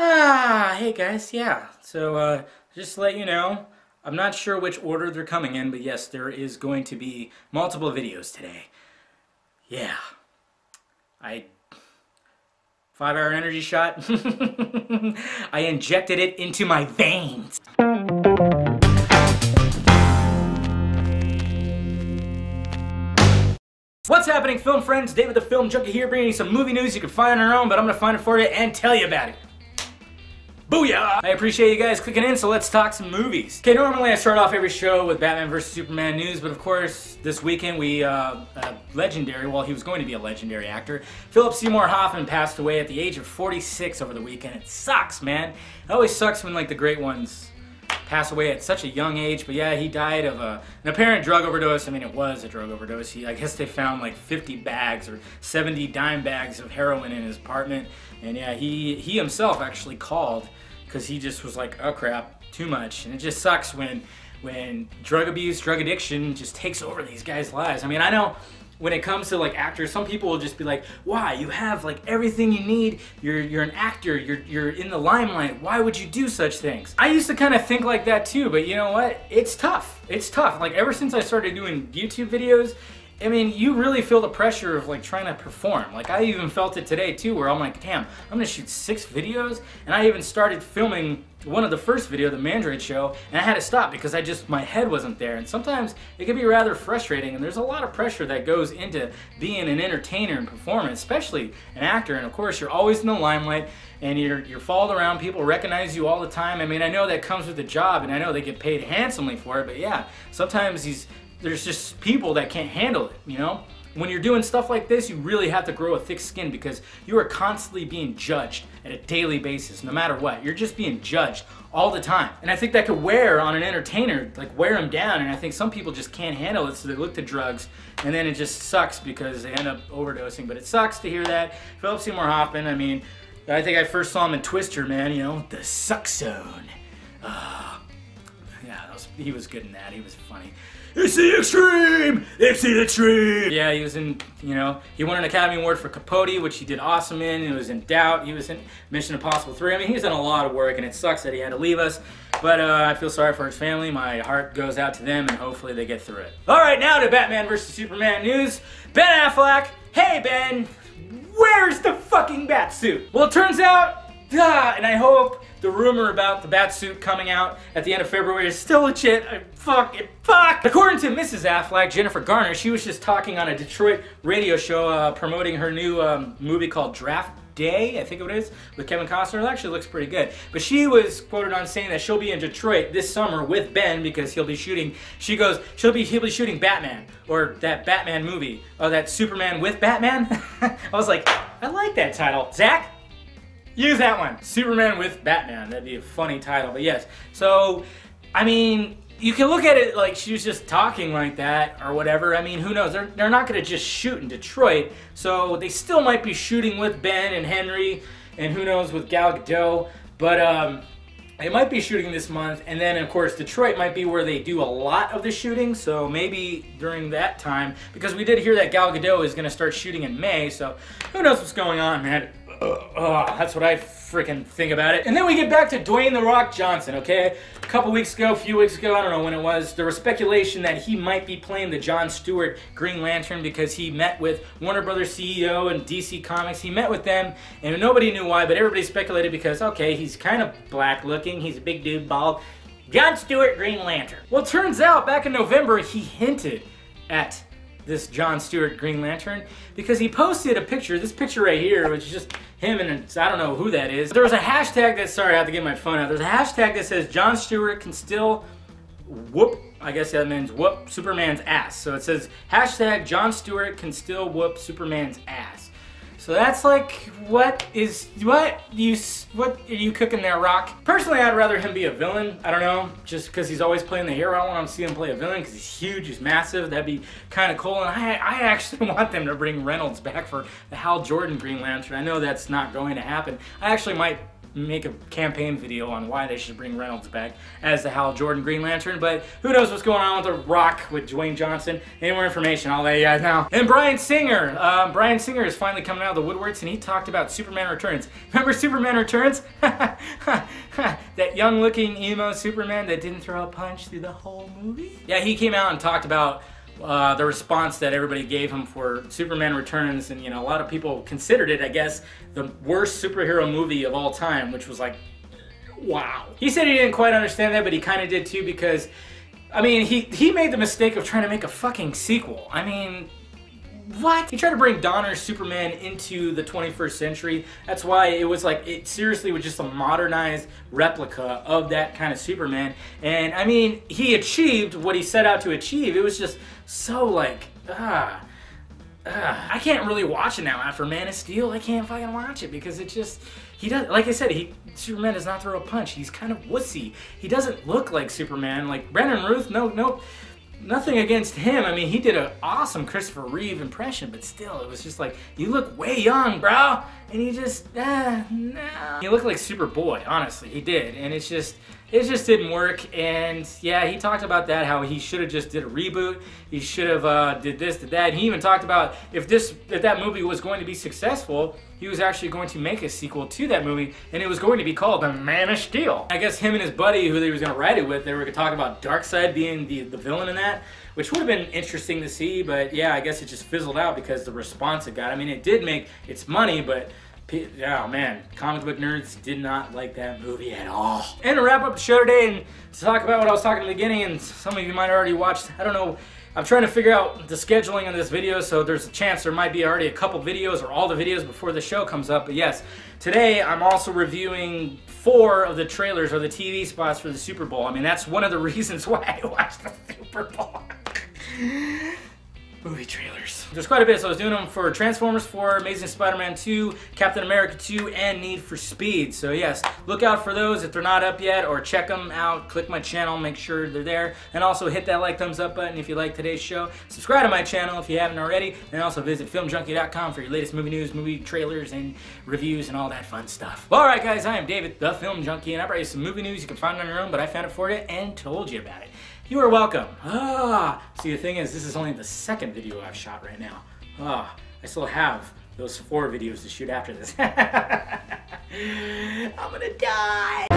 Hey guys, yeah. So, just to let you know, I'm not sure which order they're coming in, but yes, there is going to be multiple videos today. Yeah. 5-hour energy shot. I injected it into my veins. What's happening, film friends? David the Film Junkie here, bringing you some movie news you can find on your own, but I'm gonna find it for you and tell you about it. Booyah! I appreciate you guys clicking in, so let's talk some movies. Okay, normally I start off every show with Batman vs. Superman news, but of course, this weekend we, legendary, well, he was going to be a legendary actor, Philip Seymour Hoffman passed away at the age of 46 over the weekend. It sucks, man. It always sucks when, like, the great ones pass away at such a young age, but yeah, he died of an apparent drug overdose. I mean, it was a drug overdose. I guess they found like 50 bags or 70 dime bags of heroin in his apartment, and yeah, he himself actually called because he just was like, oh crap, too much. And it just sucks when drug abuse, drug addiction just takes over these guys' lives. I mean, I know when it comes to like actors, some people will just be like, why? You have like everything you need. You're an actor. You're in the limelight. Why would you do such things? I used to kind of think like that too, but you know what? It's tough. It's tough. Like ever since I started doing YouTube videos, I mean, you really feel the pressure of like trying to perform. Like I even felt it today too, where I'm like, damn, I'm gonna shoot 6 videos, and I even started filming one of the first video, the Mandroid show, and I had to stop because my head wasn't there. And sometimes it can be rather frustrating, and there's a lot of pressure that goes into being an entertainer and performer, especially an actor. And of course, you're always in the limelight, and you're followed around. People recognize you all the time. I mean, I know that comes with the job, and I know they get paid handsomely for it, but yeah, sometimes there's just people that can't handle it, you know? When you're doing stuff like this, you really have to grow a thick skin because you are constantly being judged at a daily basis, no matter what. You're just being judged all the time. And I think that could wear on an entertainer, like wear them down, and I think some people just can't handle it, so they look to drugs, and then it just sucks because they end up overdosing. But it sucks to hear that. Philip Seymour Hoffman, I mean, I think I first saw him in Twister, man, you know, the suck zone. Yeah, he was good in that. He was funny. It's the extreme! It's the extreme! Yeah, he was in, you know, he won an Academy Award for Capote, which he did awesome in. It was in Doubt. He was in Mission Impossible 3. I mean, he's done a lot of work, and it sucks that he had to leave us. But I feel sorry for his family. My heart goes out to them, and hopefully they get through it. All right, now to Batman vs. Superman news. Ben Affleck. Hey, Ben. Where's the fucking bat suit? Well, it turns out, and I hope the rumor about the bat suit coming out at the end of February is still legit. Fuck. According to Mrs. Affleck, Jennifer Garner, she was just talking on a Detroit radio show promoting her new movie called Draft Day, I think it is, with Kevin Costner. It actually looks pretty good. But she was quoted on saying that she'll be in Detroit this summer with Ben because he'll be shooting, he'll be shooting Batman, or that Batman movie, or that Superman with Batman. I was like, I like that title. Zach? Use that one. Superman with Batman. That'd be a funny title, but yes. So, I mean, you can look at it like she was just talking like that or whatever. I mean, who knows? They're not going to just shoot in Detroit, so they still might be shooting with Ben and Henry, and who knows with Gal Gadot. But they might be shooting this month, and then of course Detroit might be where they do a lot of the shooting. So maybe during that time, because we did hear that Gal Gadot is going to start shooting in May. So who knows what's going on, man. That's what I freaking think about it. And then we get back to Dwayne "The Rock" Johnson, okay? A few weeks ago, I don't know when it was, there was speculation that he might be playing the Jon Stewart Green Lantern because he met with Warner Brothers CEO and DC Comics. He met with them, and nobody knew why, but everybody speculated because, okay, he's kind of black looking, he's a big dude, bald. Jon Stewart Green Lantern. Well, it turns out back in November, he hinted at this Jon Stewart Green Lantern because he posted a picture, this picture right here, which is just him, and I don't know who that is. There was a hashtag that, sorry, I have to get my phone out. There's a hashtag that says Jon Stewart can still whoop, I guess that means whoop Superman's ass. So it says hashtag Jon Stewart can still whoop Superman's ass. So that's like, what are you cooking there, Rock? Personally, I'd rather him be a villain. I don't know, just because he's always playing the hero. I want to see him play a villain because he's huge, he's massive. That'd be kind of cool. And I actually want them to bring Reynolds back for the Hal Jordan Green Lantern. I know that's not going to happen. I actually might make a campaign video on why they should bring Reynolds back as the Hal Jordan Green Lantern, but who knows what's going on with The Rock with Dwayne Johnson. Any more information, I'll let you guys know. And Bryan Singer. Bryan Singer is finally coming out of the woodworks, and he talked about Superman Returns. Remember Superman Returns? That young-looking emo Superman that didn't throw a punch through the whole movie? Yeah, he came out and talked about the response that everybody gave him for Superman Returns, and a lot of people considered it, I guess, the worst superhero movie of all time, which was like, wow. He said he didn't quite understand that, but he kind of did too, because, I mean, he made the mistake of trying to make a fucking sequel. I mean, what? He tried to bring Donner's Superman into the 21st century. That's why it was like, it seriously was just a modernized replica of that kind of Superman. And I mean, he achieved what he set out to achieve. It was just so like, I can't really watch it now after Man of Steel. I can't fucking watch it because it just, he does, like I said, Superman does not throw a punch. He's kind of wussy. He doesn't look like Superman. Like Brandon Routh, nothing against him. I mean, he did an awesome Christopher Reeve impression, but still, it was just like, you look way young, bro. And he just, no. He looked like Superboy, honestly, he did. And it just didn't work. And yeah, he talked about that, how he should have just did a reboot. He should have did this, did that. And he even talked about if that movie was going to be successful, he was actually going to make a sequel to that movie, and it was going to be called The Man of Steel. I guess him and his buddy, who he was going to write it with, they were going to talk about Darkseid being the villain in that, which would have been interesting to see, but yeah, I guess it just fizzled out because the response it got. I mean, it did make its money, but oh man, comic book nerds did not like that movie at all. And to wrap up the show today and to talk about what I was talking in the beginning, and some of you might have already watched, I don't know, I'm trying to figure out the scheduling of this video, so there's a chance there might be already a couple videos or all the videos before the show comes up. But yes, today I'm also reviewing 4 of the trailers or the TV spots for the Super Bowl. I mean, that's one of the reasons why I watched the Super Bowl. Movie trailers. There's quite a bit, so I was doing them for Transformers 4, Amazing Spider-Man 2, Captain America 2, and Need for Speed. So yes, look out for those if they're not up yet, or check them out, click my channel, make sure they're there, and also hit that like, thumbs up button if you like today's show. Subscribe to my channel if you haven't already, and also visit filmjunkie.com for your latest movie news, movie trailers, and reviews, and all that fun stuff. Well, alright guys, I am David, the Film Junkie, and I brought you some movie news you can find on your own, but I found it for you and told you about it. You are welcome. See, the thing is, this is only the second video I've shot right now. I still have those 4 videos to shoot after this. I'm gonna die.